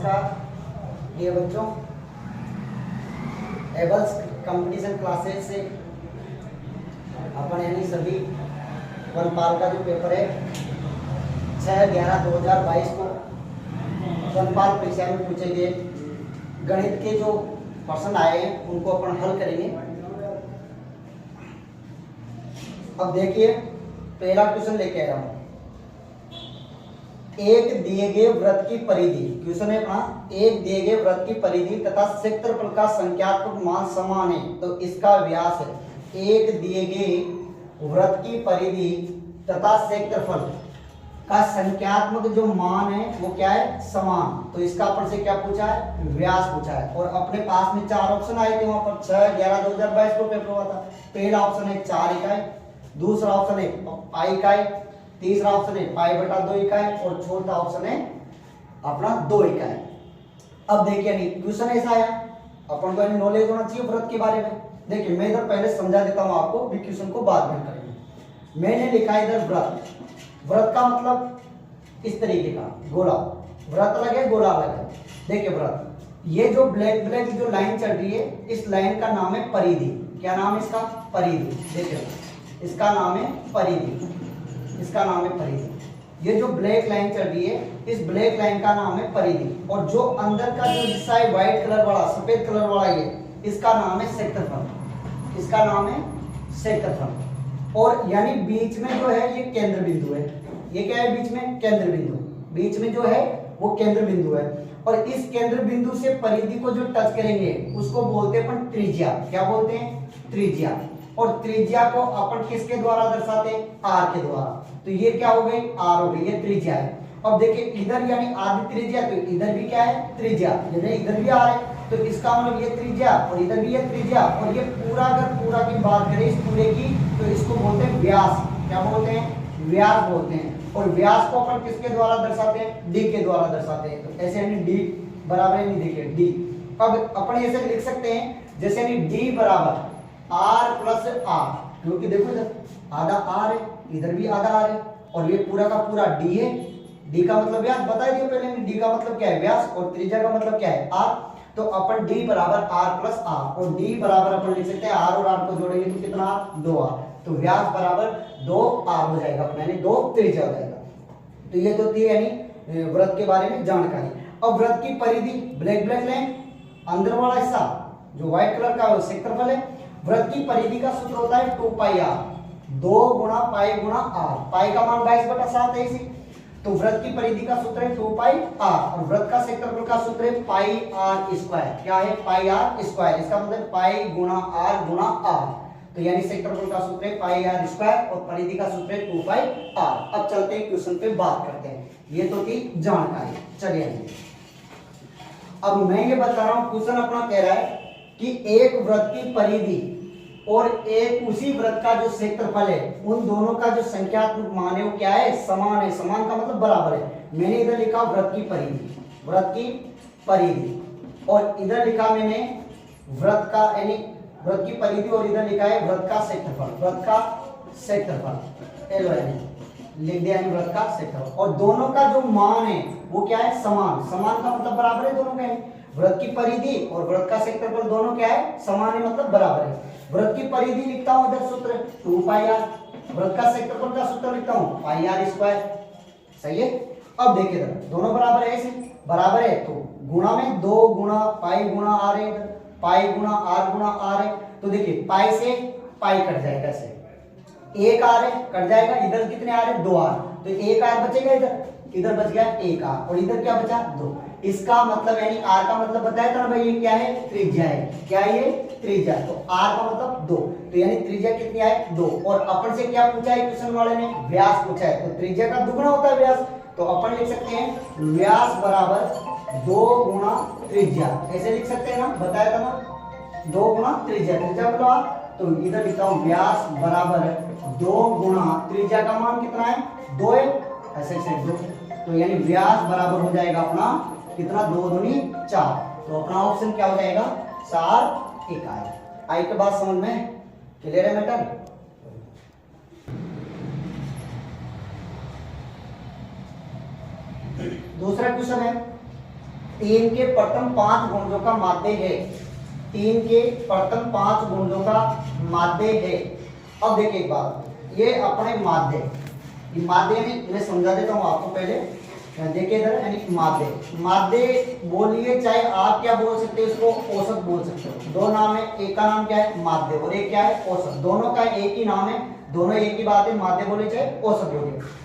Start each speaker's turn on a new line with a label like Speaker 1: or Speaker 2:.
Speaker 1: नमस्कार ये बच्चों, एबल्स कंपटीशन क्लासेस से अपन यानी सभी वनपाल का जो पेपर है 6/11/2022 को वनपाल परीक्षा में पूछे गए गणित के जो प्रश्न आए हैं उनको अपन हल करेंगे। अब देखिए पहला क्वेश्चन लेके आया हूं। एक दिए गए वृत्त की परिधि, क्वेश्चन है अपना, एक दिए गए वृत्त की परिधि तथा क्षेत्रफल का संख्यात्मक मान समान है तो इसका व्यास है। एक दिए गए वृत्त की परिधि तथा क्षेत्रफल का संख्यात्मक जो मान है वो क्या है, समान, तो इसका अपन से क्या पूछा है, व्यास पूछा है। और अपने पास में चार ऑप्शन आए थे वहां पर 6/11/2022 को पेपर हुआ था। पहला ऑप्शन है 4 इकाई, दूसरा ऑप्शन है पाई इकाई, तीसरा ऑप्शन है पाई/2 इकाई और चौथा ऑप्शन है अपना 2 इकाई। अब देखिए नहीं क्वेश्चन ऐसा आया, अपन को नॉलेज होना चाहिए वृत्त के बारे में। देखिए मैं इधर पहले समझा देता हूं आपको, भी क्वेश्चन को बाद में करेंगे। मैंने लिखा इधर वृत्त, वृत्त का मतलब इस तरीके का गोला, वृत्त अलग है गोला अलग है। देखिए वृत्त, ये जो ब्लैक ब्लैक जो लाइन चल रही है इस लाइन का नाम है परिधि। क्या नाम है इसका, परिधि। देखिए इसका नाम है परिधि, इसका नाम है परिधि। ये जो ब्लैक लाइन चल रही है इस ब्लैक लाइन का नाम है परिधि। और जो अंदर का जो हिस्सा है व्हाइट कलर वाला, सफेद कलर वाला, ये इसका नाम है क्षेत्रफल, इसका नाम है क्षेत्रफल। और यानी बीच में जो है ये केंद्र बिंदु है। ये क्या है बीच में, केंद्र बिंदु। बीच में जो है वो केंद्र बिंदु है। और इस केंद्र बिंदु से परिधि को जो टच करेंगे उसको बोलते हैं अपन त्रिज्या। क्या बोलते हैं, त्रिज्या। और त्रिज्या को अपन किसके द्वारा दर्शाते हैं, आर के द्वारा। तो ये क्या हो गई, आर हो गई, ये त्रिज्या है। अब देखिए इधर यानी आधी त्रिज्या, तो इधर भी क्या है, त्रिज्या, इधर भी आर है, तो इसका मतलब ये त्रिज्या और इधर भी ये त्रिज्या। और ये पूरा अगर पूरा की बात करें इस पूरे की तो इसको बोलते हैं व्यास। क्या बोलते हैं, व्यास बोलते हैं। और व्यास को अपन किसके द्वारा दर्शाते हैं, डी के द्वारा दर्शाते हैं। तो ऐसे यानी डी बराबर नहीं, देखिए डी। अब अपन ऐसे लिख सकते हैं जैसे यानी डी बराबर आर प्लस आर, क्योंकि देखो इधर आधा आर है, इधर भी आधा आर है, और ये पूरा का पूरा डी है। डी का मतलब व्यास बता दिया पहले, डी का मतलब क्या है, व्यास, और त्रिज्या का मतलब क्या है, आर। तो अपन डी बराबर आर प्लस आर, और डी बराबर अपन लिख सकते हैं आर और आर को जोड़ेंगे तो कितना, 2r। तो व्यास बराबर 2r हो जाएगा अपना, यानी 2 त्रिज्या हो जाएगा। तो ये तो थी यानी वृत्त के बारे में जानकारी। अब वृत्त की परिधि, ब्लैक ब्लैक लाइन, अंदर वाला हिस्सा जो व्हाइट कलर का क्षेत्रफल है। वृत्त की परिधि का सूत्र होता है 2πr, 2 गुणा पाई गुणा आर। पाई का मान 22/7 है इसी, तो वृत्त की परिधि का सूत्र है 2πr, और वृत्त का क्षेत्रफल का सूत्र है पाई आर स्क्वायर। क्या है, पाई आर स्क्वायर। इसका मतलब पाई गुणा आर गुणा आर। तो यानी क्षेत्रफल का सूत्र है पाई आर स्क्वायर और परिधि का सूत्र है 2πr। अब चलते हैं क्वेश्चन पे बात करते हैं। ये तो थी जानकारी। चलिए अब मैं ये बता रहा हूं, क्वेश्चन अपना कह रहा है कि एक वृत्त की परिधि और एक उसी वृत्त का जो क्षेत्रफल है उन दोनों का जो संख्यात्मक मान है वो क्या है, समान है। समान का मतलब बराबर है। मैंने इधर लिखा वृत्त की परिधि, वृत्त की परिधि, और इधर लिखा मैंने वृत्त का यानी वृत्त की परिधि, और इधर लिखा है वृत्त का क्षेत्रफल, वृत्त का क्षेत्रफल लिख दिया, वृत्त का क्षेत्रफल। और दोनों का जो मान है वो क्या है, समान। समान का मतलब बराबर है, दोनों का है। वृत्त की परिधि और वृत्त का क्षेत्रफल दोनों क्या है, समान है, मतलब बराबर है। वृत्त की परिधि लिखता हूं इधर सूत्र 2πr, वृत्त का क्षेत्रफल का सूत्र लिखता हूं पाई आर स्क्वायर। सही है। अब देखिए इधर दोनों बराबर है, ऐसे बराबर है तो गुणा में 2 गुणा पाई गुणा आर है, इधर पाई गुणा आर है। तो देखिए पाई से पाई कट जाएगा, ऐसे 1 आर है कट जाएगा, इधर कितने आर है, 2 आर, तो 1 आर बचेगा, इधर बच गया 1 आर, और इधर क्या बचा, 2। इसका मतलब यानी आर का मतलब बताया था ना भाई, ये क्या है, त्रिज्या है। क्या है ये, त्रिज्या। तो आर का मतलब 2, तो यानी त्रिज्या कितनी है, 2। और अपन से क्या पूछा है क्वेश्चन वाले ने, व्यास पूछा है, तो त्रिज्या का दुगुना होता है व्यास। तो अपन लिख सकते हैं व्यास बराबर 2 गुणा त्रिज्या, ऐसे लिख सकते हैं ना, बताया था ना, 2 गुणा त्रिज्या। त्रिज्या बोलो आप, तो इधर लिखता हूं व्यास बराबर 2 गुणा त्रिज्या का मान कितना है, 2 है, ऐसे 2। तो यानी व्यास बराबर हो जाएगा अपना कितना, 2 दूनी 4। तो अपना ऑप्शन क्या हो जाएगा, 4 इकाई। आई के बाद समझ में क्लियर है मैटर। दूसरा क्वेश्चन है, 3 के प्रथम 5 गुणजों का माध्य है, 3 के प्रथम 5 गुणजों का माध्य है। अब देखिए एक बात, ये अपने माध्य, माध्य में मैं समझा देता हूँ आपको पहले, देखिए इधर, यानी माध्य, माध्य बोलिए चाहे आप क्या बोल सकते हो, इसको औसत बोल सकते हो। दो नाम है, एक का नाम क्या है माध्य और एक क्या है औसत, दोनों का एक ही नाम है, दोनों एक ही बात है, माध्य बोले चाहे औसत बोले।